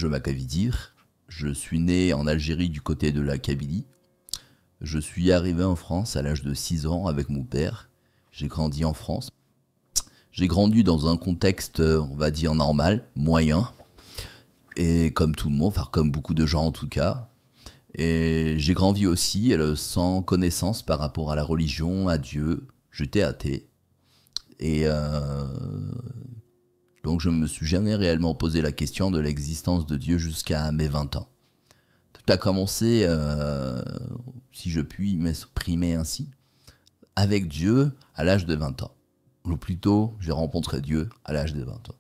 je m'appelle Vidir. Je suis né en Algérie du côté de la Kabylie. Je suis arrivé en France à l'âge de 6 ans avec mon père. J'ai grandi en France. J'ai grandi dans un contexte, on va dire, normal, moyen. Et comme tout le monde, enfin comme beaucoup de gens en tout cas. Et j'ai grandi aussi sans connaissance par rapport à la religion, à Dieu. J'étais athée. Et donc je me suis jamais réellement posé la question de l'existence de Dieu jusqu'à mes 20 ans. Tout a commencé, si je puis m'exprimer ainsi, avec Dieu à l'âge de 20 ans. Ou plutôt, j'ai rencontré Dieu à l'âge de 20 ans.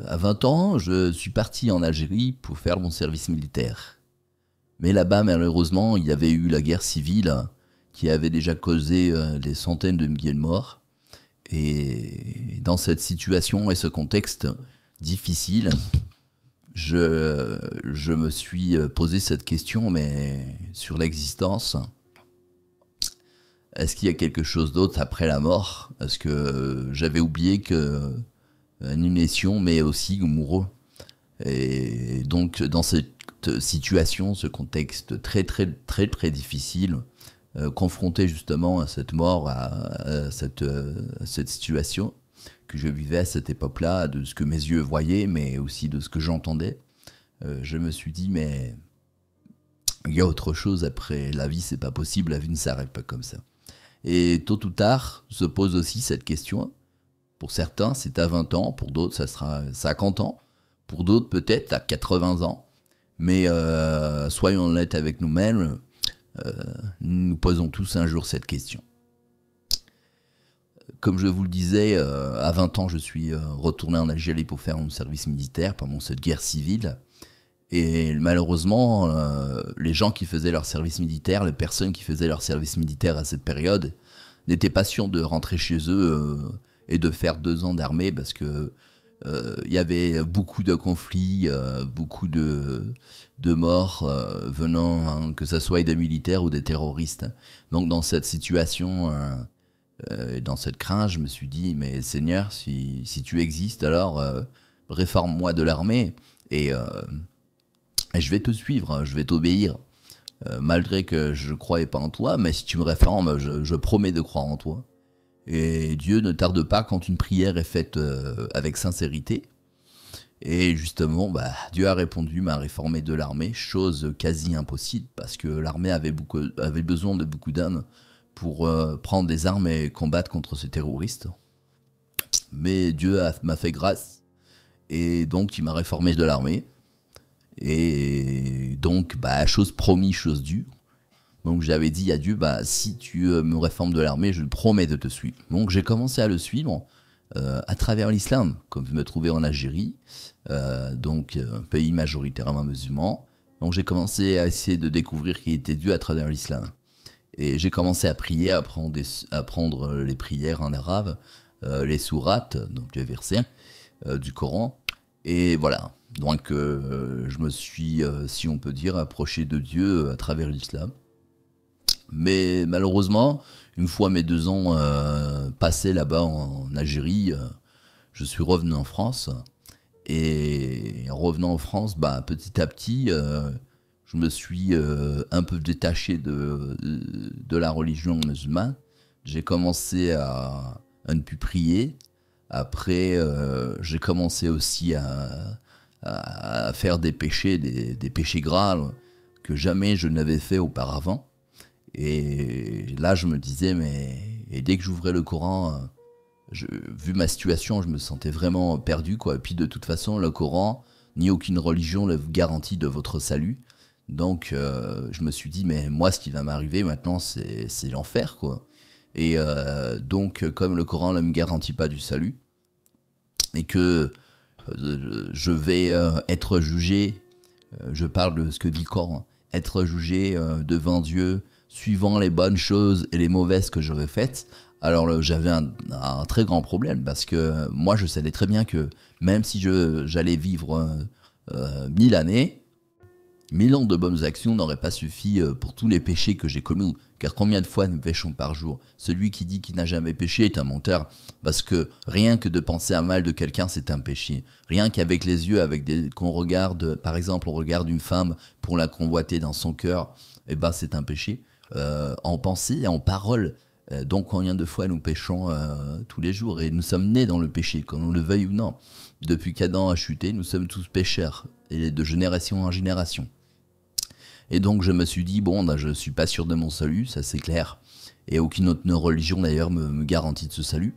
À 20 ans, je suis parti en Algérie pour faire mon service militaire. Mais là-bas, malheureusement, il y avait eu la guerre civile qui avait déjà causé des centaines de milliers de morts. Et dans cette situation et ce contexte difficile, je me suis posé cette question, mais sur l'existence, est-ce qu'il y a quelque chose d'autre après la mort? Parce que j'avais oublié que une nation, mais aussi amoureux. Et donc, dans cette situation, ce contexte très, très, très, très difficile, confronté justement à cette mort, à cette situation que je vivais à cette époque-là, de ce que mes yeux voyaient, mais aussi de ce que j'entendais, je me suis dit, mais il y a autre chose après la vie, c'est pas possible, la vie ne s'arrête pas comme ça. Et tôt ou tard, se pose aussi cette question. Pour certains, c'est à 20 ans, pour d'autres, ça sera 50 ans, pour d'autres, peut-être à 80 ans. Mais soyons honnêtes avec nous-mêmes, nous posons tous un jour cette question. Comme je vous le disais, à 20 ans, je suis retourné en Algérie pour faire mon service militaire pendant cette guerre civile. Et malheureusement, les gens qui faisaient leur service militaire, les personnes qui faisaient leur service militaire à cette période, n'étaient pas sûrs de rentrer chez eux et de faire 2 ans d'armée parce que il y avait beaucoup de conflits, beaucoup de morts venant, hein, que ce soit des militaires ou des terroristes. Donc dans cette situation, dans cette crainte, je me suis dit, mais Seigneur, si tu existes, alors réforme-moi de l'armée et je vais te suivre, je vais t'obéir. Malgré que je ne croyais pas en toi, mais si tu me réformes, je promets de croire en toi. Et Dieu ne tarde pas quand une prière est faite avec sincérité. Et justement, Dieu a répondu, m'a réformé de l'armée, chose quasi impossible, parce que l'armée avait besoin de beaucoup d'hommes pour prendre des armes et combattre contre ces terroristes. Mais Dieu m'a fait grâce, et donc il m'a réformé de l'armée. Et donc, chose promise, chose due. Donc j'avais dit à Dieu, si tu me réformes de l'armée, je promets de te suivre. Donc j'ai commencé à le suivre à travers l'islam, comme je me trouvais en Algérie, donc un pays majoritairement musulman. Donc j'ai commencé à essayer de découvrir qui était Dieu à travers l'islam. Et j'ai commencé à prier, à apprendre les prières en arabe, les sourates, donc les versets du Coran. Et voilà, donc je me suis, si on peut dire, approché de Dieu à travers l'islam. Mais malheureusement, une fois mes 2 ans passés là-bas en Algérie, je suis revenu en France. Et en revenant en France, petit à petit, je me suis un peu détaché de la religion musulmane. J'ai commencé à ne plus prier. Après, j'ai commencé aussi à faire des péchés, des péchés graves que jamais je n'avais fait auparavant. Et là, je me disais, et dès que j'ouvrais le Coran, vu ma situation, je me sentais vraiment perdu, quoi. Et puis de toute façon, le Coran, ni aucune religion ne vous garantit de votre salut. Donc, je me suis dit, mais moi, ce qui va m'arriver maintenant, c'est l'enfer, quoi. Et donc, comme le Coran ne me garantit pas du salut, et que je vais être jugé, je parle de ce que dit le Coran, être jugé devant Dieu, suivant les bonnes choses et les mauvaises que j'aurais faites, alors j'avais un très grand problème, parce que moi je savais très bien que même si j'allais vivre 1000 années, 1000 ans de bonnes actions n'auraient pas suffi pour tous les péchés que j'ai commis. Car combien de fois nous péchons par jour? Celui qui dit qu'il n'a jamais péché est un menteur. Parce que rien que de penser à mal de quelqu'un, c'est un péché. Rien qu'avec les yeux, qu'on regarde, par exemple, on regarde une femme pour la convoiter dans son cœur, eh ben c'est un péché. En pensée et en parole. Donc combien de fois nous péchons tous les jours? Et nous sommes nés dans le péché, qu'on le veuille ou non. Depuis qu'Adam a chuté, nous sommes tous pécheurs. Et de génération en génération. Et donc je me suis dit, bon, bah, je suis pas sûr de mon salut, ça c'est clair. Et aucune autre religion d'ailleurs me garantit de ce salut.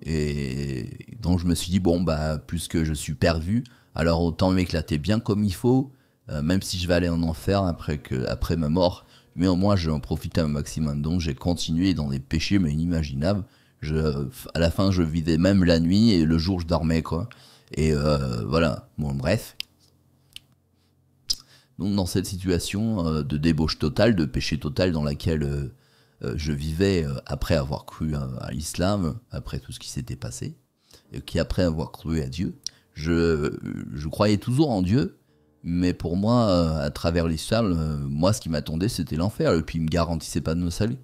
Et donc je me suis dit, bon, bah, puisque je suis perdu, alors autant m'éclater bien comme il faut, même si je vais aller en enfer après ma mort. Mais au moins je vais en profiter un maximum. Donc j'ai continué dans des péchés mais inimaginables. À la fin je vivais même la nuit et le jour je dormais, quoi. Et voilà, bon bref. Donc dans cette situation de débauche totale, de péché total dans laquelle je vivais après avoir cru à l'islam, après tout ce qui s'était passé, et après avoir cru à Dieu, je croyais toujours en Dieu, mais pour moi, à travers l'islam, moi ce qui m'attendait c'était l'enfer, et puis il me garantissait pas de me saluer.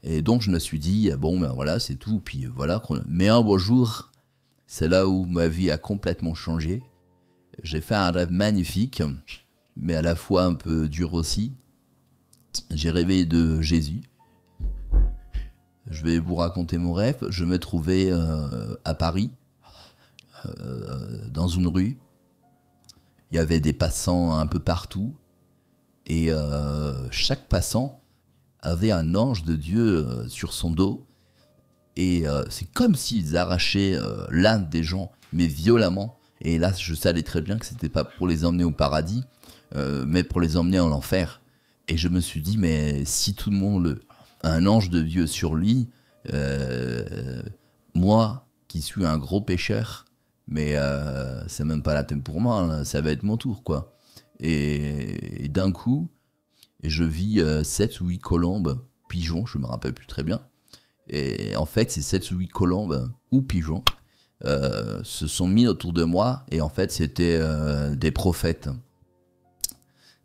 Et donc je me suis dit, bon ben voilà, c'est tout, puis voilà. Mais un beau jour, c'est là où ma vie a complètement changé. J'ai fait un rêve magnifique, mais à la fois un peu dur aussi. J'ai rêvé de Jésus. Je vais vous raconter mon rêve. Je me trouvais à Paris, dans une rue. Il y avait des passants un peu partout. Et chaque passant avait un ange de Dieu sur son dos. Et c'est comme s'ils arrachaient l'âme des gens, mais violemment. Et là, je savais très bien que c'était pas pour les emmener au paradis, mais pour les emmener en enfer. Et je me suis dit, mais si tout le monde a un ange de Dieu sur lui, moi, qui suis un gros pécheur, mais c'est même pas la peine pour moi, là, ça va être mon tour, quoi. Et d'un coup, je vis 7 ou 8 colombes, pigeons, je me rappelle plus très bien. Et en fait, ces 7 ou 8 colombes ou pigeons se sont mis autour de moi, et en fait, c'était des prophètes.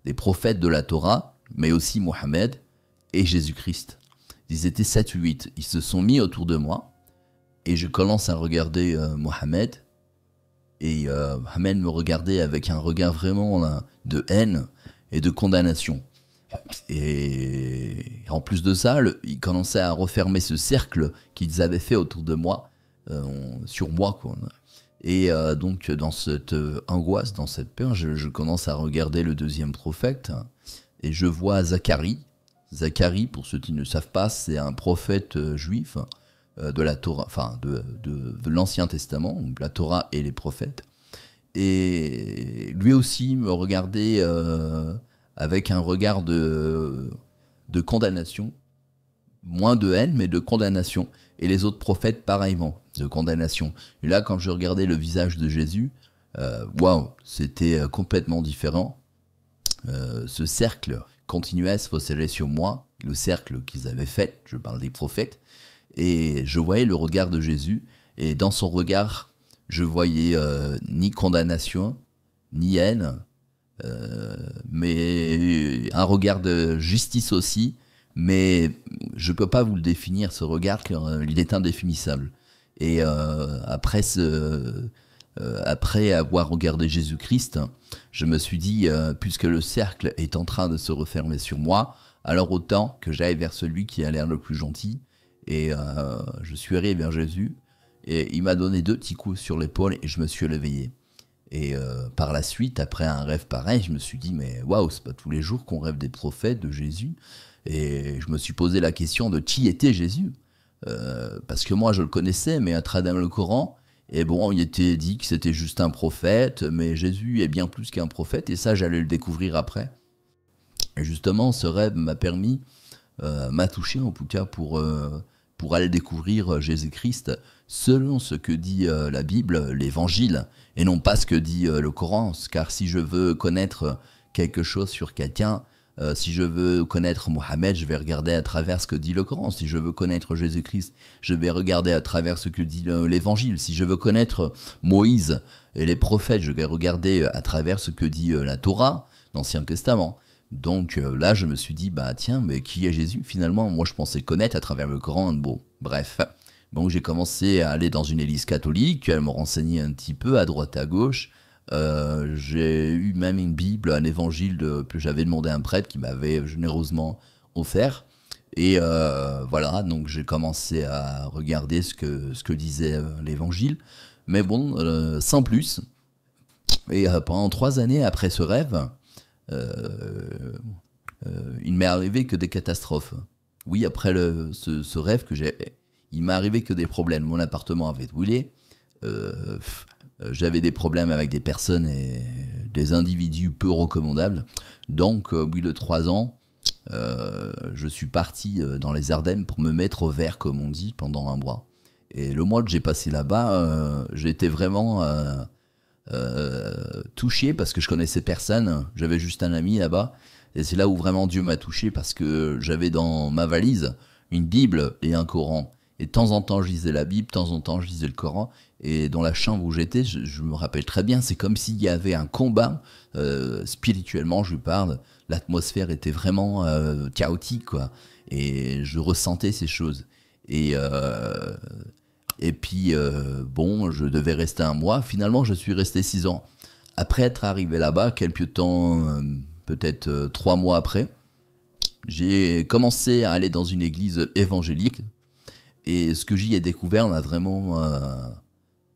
Des prophètes de la Torah, mais aussi Mohammed et Jésus-Christ. Ils étaient 7 ou 8. Ils se sont mis autour de moi, et je commence à regarder Mohammed, et Mohammed me regardait avec un regard vraiment de haine et de condamnation. Et en plus de ça, ils commençaient à refermer ce cercle qu'ils avaient fait autour de moi, sur moi, quoi. Et donc dans cette angoisse, dans cette peur, je commence à regarder le deuxième prophète, et je vois Zacharie. Zacharie, pour ceux qui ne savent pas, c'est un prophète juif de la Torah, enfin de l'Ancien Testament, donc la Torah et les prophètes. Et lui aussi me regardait avec un regard de condamnation, moins de haine, mais de condamnation. Et les autres prophètes, pareillement, de condamnation. Et là, quand je regardais le visage de Jésus, waouh, c'était complètement différent. Ce cercle continuait à se resserrer sur moi, le cercle qu'ils avaient fait, je parle des prophètes, et je voyais le regard de Jésus, et dans son regard, je voyais ni condamnation, ni haine, mais un regard de justice aussi, mais je peux pas vous le définir, ce regard, car il est indéfinissable. Et après avoir regardé Jésus-Christ, je me suis dit, puisque le cercle est en train de se refermer sur moi, alors autant que j'aille vers celui qui a l'air le plus gentil. Et je suis allé vers Jésus, et il m'a donné 2 petits coups sur l'épaule, et je me suis réveillé. Et par la suite, après un rêve pareil, je me suis dit, mais waouh, c'est pas tous les jours qu'on rêve des prophètes, de Jésus. Et je me suis posé la question de qui était Jésus. Parce que moi, je le connaissais, mais à travers le Coran, et bon, il était dit que c'était juste un prophète, mais Jésus est bien plus qu'un prophète, et ça, j'allais le découvrir après. Et justement, ce rêve m'a permis, m'a touché en tout cas pour aller découvrir Jésus-Christ selon ce que dit la Bible, l'Évangile, et non pas ce que dit le Coran. Car si je veux connaître quelque chose sur quelqu'un, si je veux connaître Mohammed, je vais regarder à travers ce que dit le Coran. Si je veux connaître Jésus-Christ, je vais regarder à travers ce que dit l'Évangile. Si je veux connaître Moïse et les prophètes, je vais regarder à travers ce que dit la Torah. l'Ancien Testament. Donc là, je me suis dit, bah tiens, mais qui est Jésus finalement? Moi, je pensais le connaître à travers le Coran. Bon, bref. Donc j'ai commencé à aller dans une église catholique, à me renseigner un petit peu à droite à gauche. J'ai eu même une Bible, un évangile que j'avais demandé à un prêtre qui m'avait généreusement offert. Et voilà, donc j'ai commencé à regarder ce que disait l'évangile. Mais bon, sans plus. Et pendant 3 années après ce rêve, il m'est arrivé que des catastrophes. Oui, après ce rêve que j'ai, il m'est arrivé que des problèmes. Mon appartement avait brûlé. J'avais des problèmes avec des personnes et des individus peu recommandables. Donc, au bout de 3 ans, je suis parti dans les Ardennes pour me mettre au vert, comme on dit, pendant un mois. Et le mois que j'ai passé là-bas, j'ai été vraiment touché parce que je connaissais personne. J'avais juste un ami là-bas. Et c'est là où vraiment Dieu m'a touché parce que j'avais dans ma valise une Bible et un Coran. Et de temps en temps, je lisais la Bible, de temps en temps, je lisais le Coran. Et dans la chambre où j'étais, je me rappelle très bien, c'est comme s'il y avait un combat, spirituellement, je parle. L'atmosphère était vraiment chaotique, quoi. Et je ressentais ces choses. Et puis, bon, je devais rester un mois. Finalement, je suis resté 6 ans. Après être arrivé là-bas, quelques temps, peut-être 3 mois après, j'ai commencé à aller dans une église évangélique. Et ce que j'y ai découvert m'a vraiment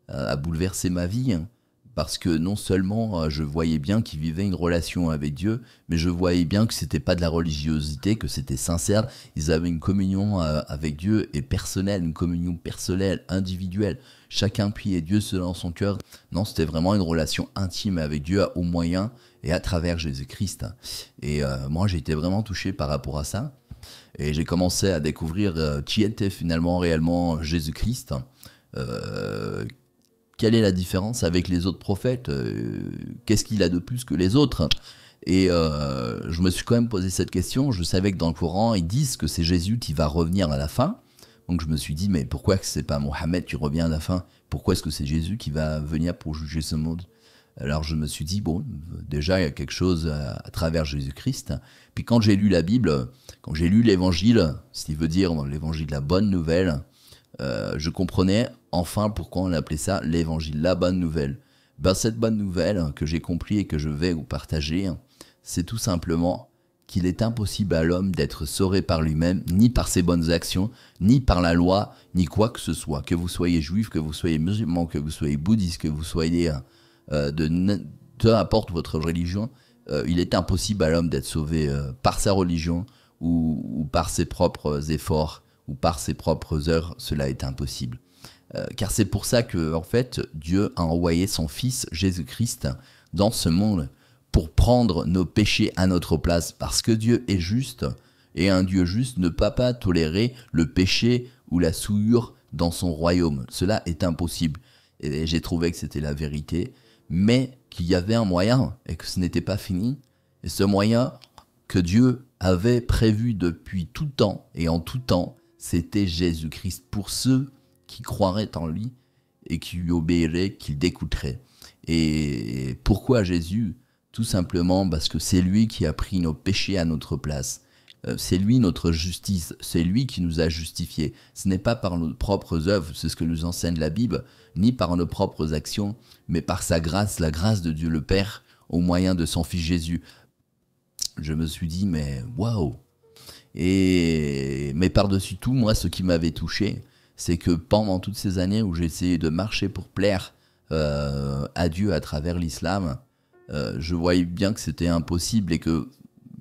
a bouleversé ma vie. Hein. Parce que non seulement je voyais bien qu'ils vivaient une relation avec Dieu, mais je voyais bien que c'était pas de la religiosité, que c'était sincère. Ils avaient une communion avec Dieu et personnelle, une communion personnelle, individuelle. Chacun priait Dieu selon son cœur. Non, c'était vraiment une relation intime avec Dieu au moyen et à travers Jésus-Christ. Et moi, j'ai été vraiment touché par rapport à ça. Et j'ai commencé à découvrir qui était finalement réellement Jésus-Christ. Quelle est la différence avec les autres prophètes? Qu'est-ce qu'il a de plus que les autres? Et je me suis quand même posé cette question. Je savais que dans le Coran, ils disent que c'est Jésus qui va revenir à la fin. Donc je me suis dit, mais pourquoi que c'est pas Mohammed qui revient à la fin? Pourquoi est-ce que c'est Jésus qui va venir pour juger ce monde? Alors je me suis dit, bon, déjà il y a quelque chose à travers Jésus-Christ. Puis quand j'ai lu la Bible, quand j'ai lu l'évangile, ce qui veut dire l'évangile, la bonne nouvelle, je comprenais enfin pourquoi on appelait ça l'évangile, la bonne nouvelle. Ben, cette bonne nouvelle que j'ai compris et que je vais vous partager, c'est tout simplement qu'il est impossible à l'homme d'être sauvé par lui-même, ni par ses bonnes actions, ni par la loi, ni quoi que ce soit. Que vous soyez juif, que vous soyez musulman, que vous soyez bouddhiste, que vous soyez peu importe votre religion, il est impossible à l'homme d'être sauvé par sa religion ou par ses propres efforts ou par ses propres œuvres. Cela est impossible. Car c'est pour ça que, en fait, Dieu a envoyé son Fils Jésus-Christ dans ce monde pour prendre nos péchés à notre place. Parce que Dieu est juste, et un Dieu juste ne peut pas tolérer le péché ou la souillure dans son royaume. Cela est impossible. Et j'ai trouvé que c'était la vérité, mais qu'il y avait un moyen et que ce n'était pas fini. Et ce moyen que Dieu avait prévu depuis tout temps et en tout temps, c'était Jésus-Christ pour ceux qui croiraient en lui et qui lui obéiraient, qui l'écouteraient. Et pourquoi Jésus? Tout simplement parce que c'est lui qui a pris nos péchés à notre place. C'est lui notre justice, c'est lui qui nous a justifiés. Ce n'est pas par nos propres œuvres, c'est ce que nous enseigne la Bible, ni par nos propres actions, mais par sa grâce, la grâce de Dieu le Père, au moyen de son Fils Jésus. Je me suis dit, mais waouh! Mais par-dessus tout, moi, ce qui m'avait touché, c'est que pendant toutes ces années où j'ai essayé de marcher pour plaire à Dieu à travers l'islam, je voyais bien que c'était impossible et que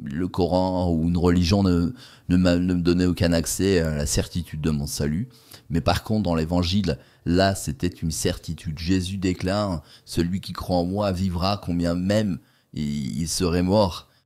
le Coran ou une religion ne me donnait aucun accès à la certitude de mon salut. Mais par contre, dans l'évangile, là, c'était une certitude. Jésus déclare, celui qui croit en moi vivra, combien même il serait mort.